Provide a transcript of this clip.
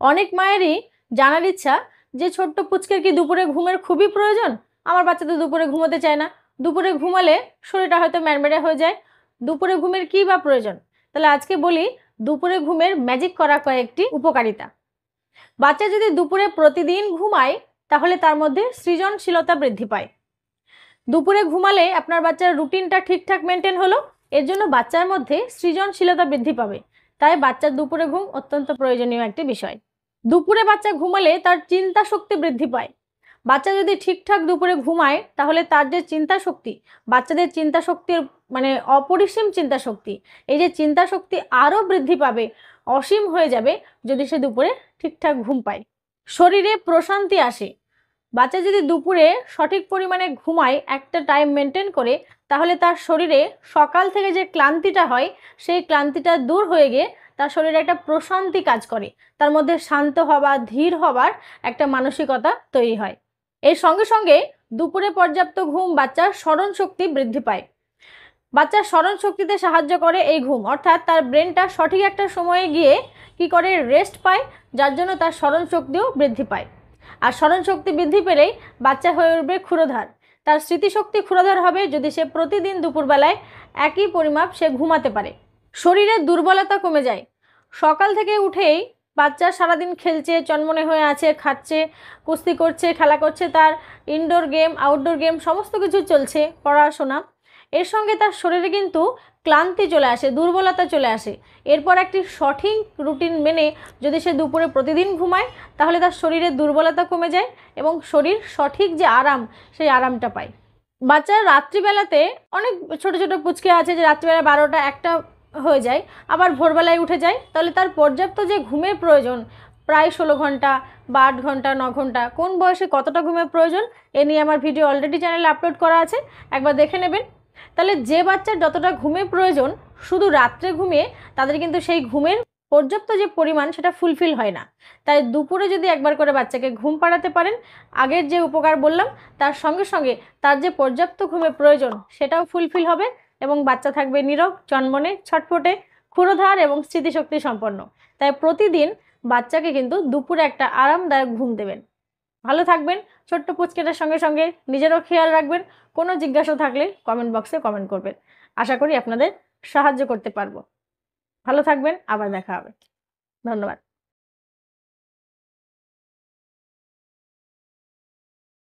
অনেক মায়েরই জানার ইচ্ছা যে ছোট্ট পুচকের কি দুপুরে ঘুমের খুবই প্রয়োজন। আমার বাচ্চা তো দুপুরে ঘুমোতে চায় না, দুপুরে ঘুমালে শরীরটা হয়তো ম্যাড়মেড়ে হয়ে যায়, দুপুরে ঘুমের কী বা প্রয়োজন। তাহলে আজকে বলি দুপুরে ঘুমের ম্যাজিক করা কয়েকটি উপকারিতা। বাচ্চা যদি দুপুরে প্রতিদিন ঘুমায় তাহলে তার মধ্যে সৃজনশীলতা বৃদ্ধি পায়। দুপুরে ঘুমালে আপনার বাচ্চার রুটিনটা ঠিকঠাক মেনটেন হলো, এর জন্য বাচ্চার মধ্যে সৃজনশীলতা বৃদ্ধি পাবে। তাই বাচ্চার দুপুরে ঘুম অত্যন্ত প্রয়োজনীয় একটি বিষয়। দুপুরে বাচ্চা ঘুমালে তার চিন্তা শক্তি বৃদ্ধি পায়। বাচ্চা যদি ঠিকঠাক দুপুরে ঘুমায় তাহলে তার যে চিন্তা শক্তি, বাচ্চাদের চিন্তা শক্তির মানে অপরিসীম চিন্তা শক্তি, এই যে চিন্তা শক্তি আরও বৃদ্ধি পাবে, অসীম হয়ে যাবে যদি সে দুপুরে ঠিকঠাক ঘুম পায়। শরীরে প্রশান্তি আসে। বাচ্চা যদি দুপুরে সঠিক পরিমাণে ঘুমায়, একটা টাইম মেনটেন করে, তাহলে তার শরীরে সকাল থেকে যে ক্লান্তিটা হয় সেই ক্লান্তিটা দূর হয়ে গিয়ে তার শরীরে একটা প্রশান্তি কাজ করে, তার মধ্যে শান্ত হওয়া, ধীর হওয়ার একটা মানসিকতা তৈরি হয়। এর সঙ্গে সঙ্গে দুপুরে পর্যাপ্ত ঘুম বাচ্চার স্মরণ শক্তি বৃদ্ধি পায়। বাচ্চার স্মরণ শক্তিতে সাহায্য করে এই ঘুম, অর্থাৎ তার ব্রেনটা সঠিক একটা সময়ে গিয়ে কি করে রেস্ট পায়, যার জন্য তার স্মরণ শক্তিও বৃদ্ধি পায়। আর স্মরণ শক্তি বৃদ্ধি পেলেই বাচ্চা হয়ে উঠবে ক্ষুরধার। তার স্মৃতিশক্তি ক্ষুরধার হবে যদি সে প্রতিদিন দুপুরবেলায় একই পরিমাপ সে ঘুমাতে পারে। শরীরের দুর্বলতা কমে যায়। সকাল থেকে উঠেই বাচ্চা সারাদিন খেলছে, চনমনে হয়ে আছে, খাচ্ছে, কুস্তি করছে, খেলা করছে, তার ইনডোর গেম, আউটডোর গেম সমস্ত কিছু চলছে, পড়াশোনা, এর সঙ্গে তার শরীরে কিন্তু ক্লান্তি চলে আসে, দুর্বলতা চলে আসে। এরপর একটি সঠিক রুটিন মেনে যদি সে দুপুরে প্রতিদিন ঘুমায় তাহলে তার শরীরের দুর্বলতা কমে যায় এবং শরীর সঠিক যে আরাম সেই আরামটা পায়। বাচ্চার রাত্রিবেলাতে অনেক ছোট ছোট পুচকে আছে যে রাত্রিবেলা 12টা 1টা হয়ে যায়, আবার ভোরবেলায় উঠে যায়, তাহলে তার পর্যাপ্ত যে ঘুমের প্রয়োজন প্রায় 16 ঘন্টা বা 8 ঘন্টা 9 ঘন্টা, কোন বয়সে কতটা ঘুমের প্রয়োজন এ নিয়ে আমার ভিডিও অলরেডি চ্যানেলে আপলোড করা আছে, একবার দেখে নেবেন। তাহলে যে বাচ্চার যতটা ঘুমের প্রয়োজন শুধু রাত্রে ঘুমিয়ে তাদের কিন্তু সেই ঘুমের পর্যাপ্ত যে পরিমাণ সেটা ফুলফিল হয় না। তাই দুপুরে যদি একবার করে বাচ্চাকে ঘুম পাড়াতে পারেন, আগের যে উপকার বললাম তার সঙ্গে সঙ্গে তার যে পর্যাপ্ত ঘুমের প্রয়োজন সেটাও ফুলফিল হবে এবং বাচ্চা থাকবে নীরব, চনমনে, ছটফটে, ক্ষুরধার এবং স্মৃতিশক্তি সম্পন্ন। তাই প্রতিদিন বাচ্চাকে কিন্তু দুপুরে একটা আরামদায়ক ঘুম দেবেন। ভালো থাকবেন। ছোট্ট পুচকেটার সঙ্গে সঙ্গে নিজেরও খেয়াল রাখবেন। কোনো জিজ্ঞাসা থাকলে কমেন্ট বক্সে কমেন্ট করবেন। আশা করি আপনাদের সাহায্য করতে পারবো। ভালো থাকবেন, আবার দেখা হবে। ধন্যবাদ।